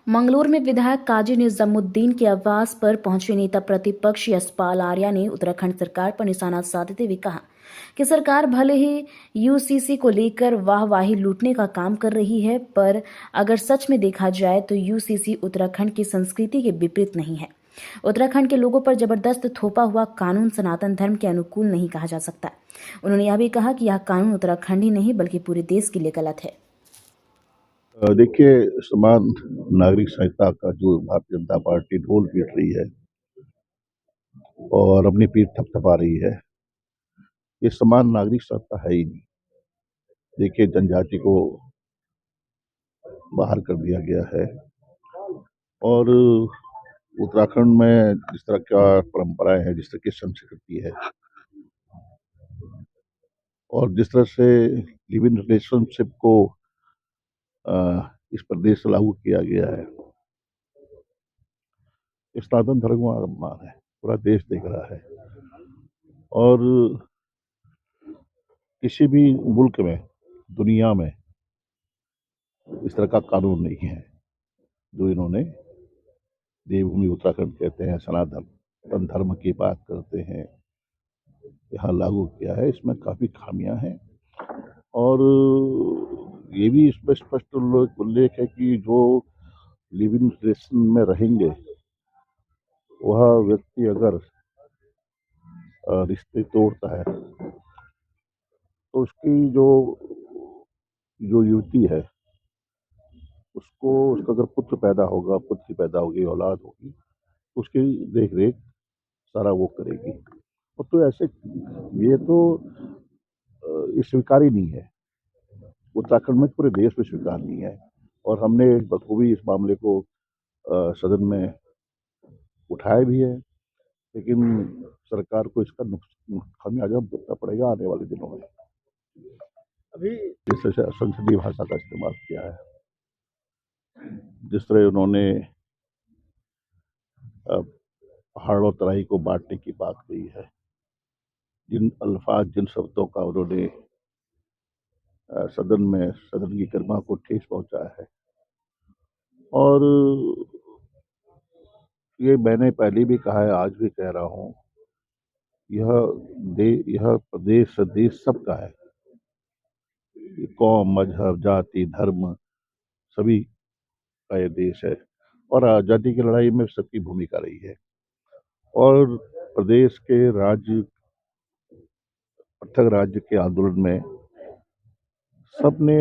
मंगलूर में विधायक काजी निजामुद्दीन के आवास पर पहुंचे नेता प्रतिपक्ष यशपाल आर्या ने उत्तराखंड सरकार पर निशाना साधते हुए कहा कि सरकार भले ही यूसीसी को लेकर वाहवाही लूटने का काम कर रही है, पर अगर सच में देखा जाए तो यूसीसी उत्तराखंड की संस्कृति के विपरीत नहीं है। उत्तराखंड के लोगों पर जबरदस्त थोपा हुआ कानून सनातन धर्म के अनुकूल नहीं कहा जा सकता। उन्होंने यह भी कहा कि यह कानून उत्तराखंड ही नहीं बल्कि पूरे देश के लिए गलत है। देखिए, समान नागरिक संहिता का जो भारतीय जनता पार्टी ढोल पीट रही है और अपनी पीठ थपथपा रही है, ये समान नागरिक संहिता है ही नहीं। देखिए, जनजाति को बाहर कर दिया गया है और उत्तराखंड में जिस तरह का परंपराएं हैं, जिस तरह की संस्कृति है और जिस तरह से लिव इन रिलेशनशिप को इस प्रदेश से लागू किया गया है, सनातन धर्म का अपमान है। पूरा देश देख रहा है और किसी भी मुल्क में, दुनिया में इस तरह का कानून नहीं है जो इन्होंने देवभूमि उत्तराखंड कहते हैं, सनातन धर्म की बात करते हैं, यहाँ लागू किया है। इसमें काफ़ी खामियां हैं और ये भी इसमें स्पष्ट उल्लेख है कि जो लिव इन रिलेशन में रहेंगे, वह व्यक्ति अगर रिश्ते तोड़ता है तो उसकी जो जो युवती है, उसका अगर पुत्र पैदा होगा, पुत्री पैदा होगी, औलाद होगी, तो उसकी देख रेख सारा वो करेगी। और तो ऐसे ये तो ये स्वीकार ही नहीं है उत्तराखंड में, पूरे देश में स्वीकार नहीं है। और हमने बखूबी इस मामले को सदन में उठाया भी है, लेकिन सरकार को इसका खामियाजा भुगतना पड़ेगा आने वाले दिनों में। अभी जिस तरह से संसदीय भाषा का इस्तेमाल किया है, जिस तरह उन्होंने पहाड़ और तराई को बांटने की बात कही है, जिन अल्फाज, जिन शब्दों का उन्होंने सदन की गरिमा को ठेस पहुंचाया है, और ये मैंने पहले भी कहा है, आज भी कह रहा हूं, यह प्रदेश देश सबका है। कौम, मजहब, जाति, धर्म सभी का ये देश है और आज़ादी की लड़ाई में सबकी भूमिका रही है। और प्रदेश के पृथक राज्य के आंदोलन में सबने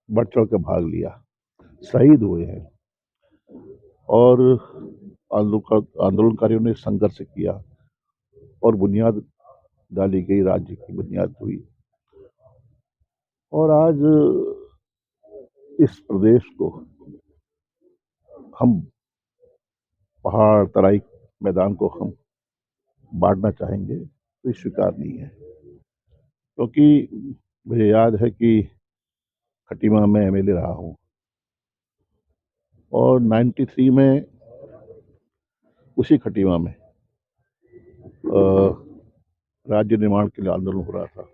बढ़ चढ़ कर भाग लिया, शहीद हुए हैं और आंदोलनकारियों ने संघर्ष किया और बुनियाद डाली गई, राज्य की बुनियाद हुई। और आज इस प्रदेश को हम पहाड़, तराई, मैदान को हम बांटना चाहेंगे तो ये स्वीकार नहीं है। क्योंकि मुझे याद है कि खटीमा में एमएलए रहा हूँ और 93 में उसी खटीमा में राज्य निर्माण के लिए आंदोलन हो रहा था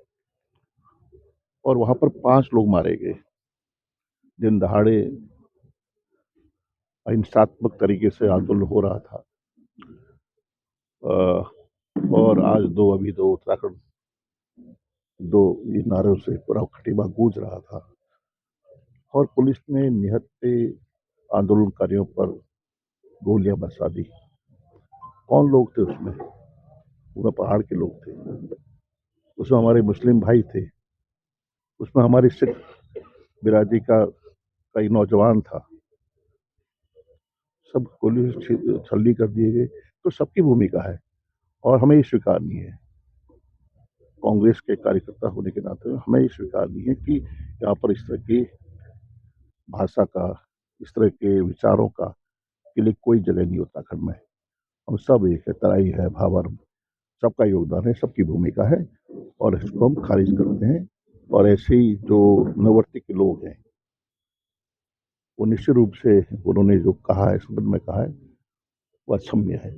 और वहां पर 5 लोग मारे गए। दिन दहाड़े अहिंसात्मक तरीके से आंदोलन हो रहा था और आज अभी दो उत्तराखंड, दो ये नारों से पूरा खटीमा गूंज रहा था और पुलिस ने निहत्थे आंदोलनकारियों पर गोलियां बरसा दी। कौन लोग थे उसमें? वो पहाड़ के लोग थे, उसमें हमारे मुस्लिम भाई थे, उसमें हमारी सिख बिरादरी का कई नौजवान था, सब गोली छल्ली कर दिए गए। तो सबकी भूमिका है और हमें ये स्वीकार नहीं है, कांग्रेस के कार्यकर्ता होने के नाते हमें ये स्वीकार नहीं है कि यहाँ पर इस तरह की भाषा का, इस तरह के विचारों का के लिए कोई जगह नहीं उत्तराखंड में। हम सब एक है, तराई है, भावर, सबका योगदान है, सबकी भूमिका है और इसको हम खारिज करते हैं। और ऐसे ही जो नववर्ती के लोग हैं, वो निश्चित रूप से उन्होंने जो कहा है, सदन में कहा है, वो अक्षम्य है।